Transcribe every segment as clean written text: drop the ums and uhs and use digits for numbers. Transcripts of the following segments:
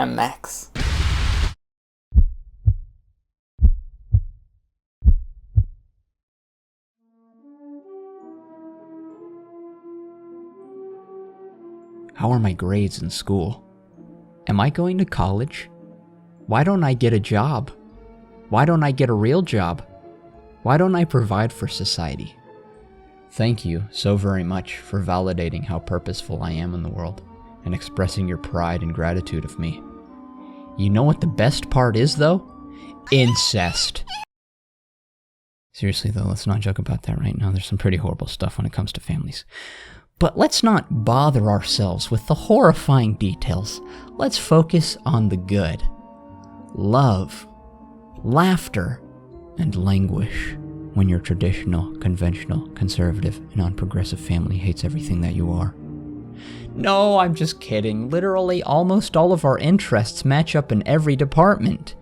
I'm Max. How are my grades in school? Am I going to college? Why don't I get a job? Why don't I get a real job? Why don't I provide for society? Thank you so very much for validating how purposeful I am in the world and expressing your pride and gratitude of me. You know what the best part is, though? Incest. Seriously, though, let's not joke about that right now. There's some pretty horrible stuff when it comes to families. But let's not bother ourselves with the horrifying details. Let's focus on the good. Love, laughter, and languish when your traditional, conventional, conservative, and non-progressive family hates everything that you are. No, I'm just kidding. Literally, almost all of our interests match up in every department.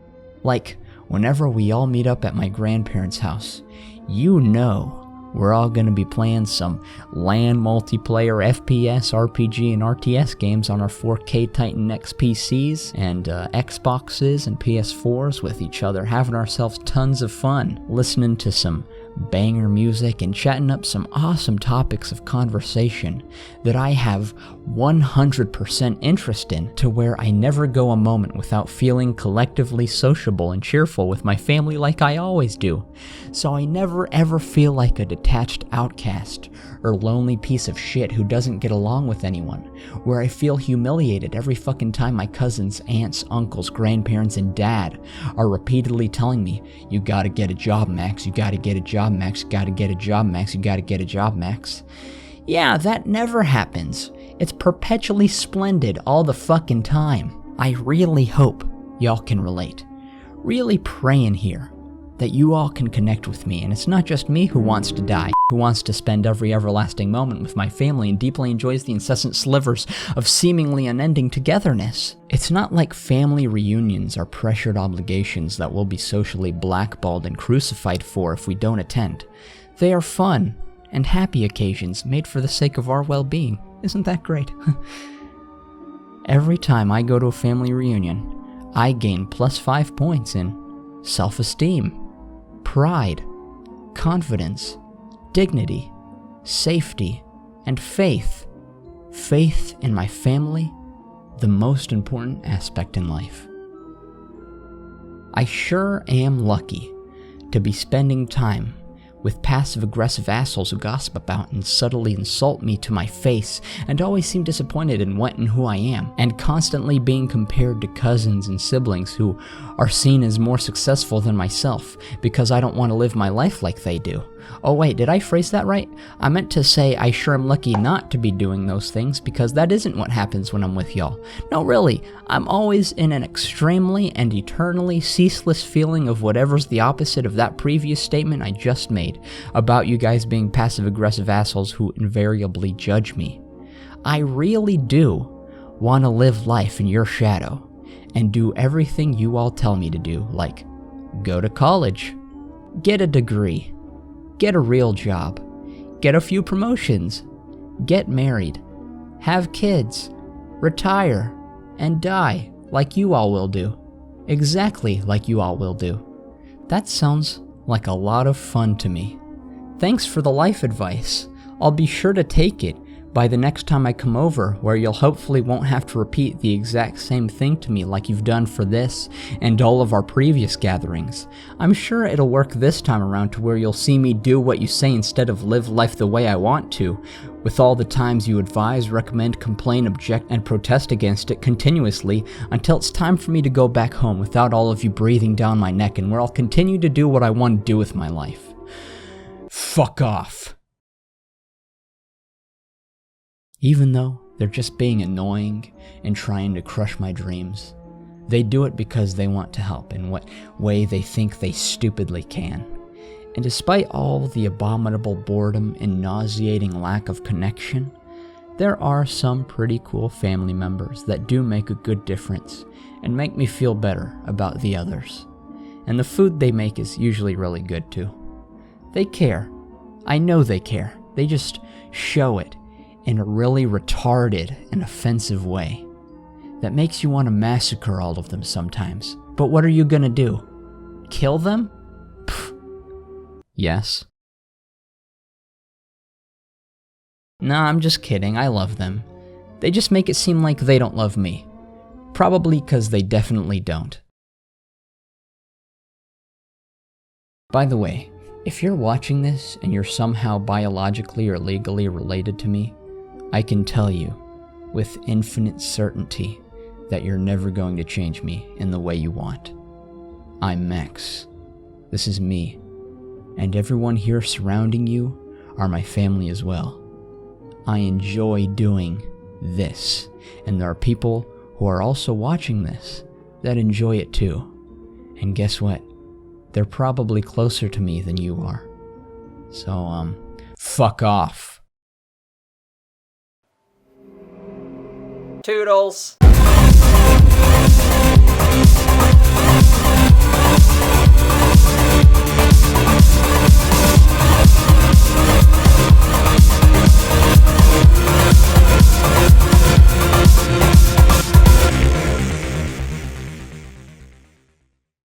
Like, whenever we all meet up at my grandparents' house, you know we're all gonna be playing some LAN multiplayer FPS, RPG, and RTS games on our 4K Titan X PCs and Xboxes and PS4s with each other, having ourselves tons of fun, listening to some banger music and chatting up some awesome topics of conversation that I have 100% interest in, to where I never go a moment without feeling collectively sociable and cheerful with my family like I always do. So I never ever feel like a detached outcast or lonely piece of shit who doesn't get along with anyone, where I feel humiliated every fucking time my cousins, aunts, uncles, grandparents, and dad are repeatedly telling me, "You gotta get a job, Max, you gotta get a job, Max, you gotta get a job, Max, you gotta get a job, Max." Yeah, that never happens. It's perpetually splendid all the fucking time. I really hope y'all can relate. Really praying here that you all can connect with me, and it's not just me who wants to die, who wants to spend every everlasting moment with my family and deeply enjoys the incessant slivers of seemingly unending togetherness. It's not like family reunions are pressured obligations that we'll be socially blackballed and crucified for if we don't attend. They are fun and happy occasions made for the sake of our well-being. Isn't that great? Every time I go to a family reunion, I gain +5 points in self-esteem, pride, confidence, dignity, safety, and faith. Faith in my family, the most important aspect in life. I sure am lucky to be spending time with passive-aggressive assholes who gossip about and subtly insult me to my face and always seem disappointed in what and who I am, and constantly being compared to cousins and siblings who are seen as more successful than myself because I don't want to live my life like they do. Oh wait, did I phrase that right? I meant to say I sure am lucky not to be doing those things, because that isn't what happens when I'm with y'all. No, really, I'm always in an extremely and eternally ceaseless feeling of whatever's the opposite of that previous statement I just made about you guys being passive-aggressive assholes who invariably judge me. I really do want to live life in your shadow and do everything you all tell me to do, like go to college, get a degree, get a real job, get a few promotions, get married, have kids, retire, and die like you all will do. Exactly like you all will do. That sounds like a lot of fun to me. Thanks for the life advice. I'll be sure to take it by the next time I come over, where you'll hopefully won't have to repeat the exact same thing to me like you've done for this and all of our previous gatherings. I'm sure it'll work this time around to where you'll see me do what you say instead of live life the way I want to, with all the times you advise, recommend, complain, object, and protest against it continuously until it's time for me to go back home without all of you breathing down my neck, and where I'll continue to do what I want to do with my life. Fuck off. Even though they're just being annoying and trying to crush my dreams, they do it because they want to help in what way they think they stupidly can. And despite all the abominable boredom and nauseating lack of connection, there are some pretty cool family members that do make a good difference and make me feel better about the others. And the food they make is usually really good too. They care. I know they care. They just show it in a really retarded and offensive way. that makes you want to massacre all of them sometimes. But what are you gonna do? Kill them? Pfft. Yes. Nah, I'm just kidding. I love them. They just make it seem like they don't love me. Probably because they definitely don't. By the way, if you're watching this and you're somehow biologically or legally related to me, I can tell you with infinite certainty that you're never going to change me in the way you want. I'm Max. This is me. And everyone here surrounding you are my family as well. I enjoy doing this, and there are people who are also watching this that enjoy it too. And guess what? They're probably closer to me than you are. So, fuck off. Toodles!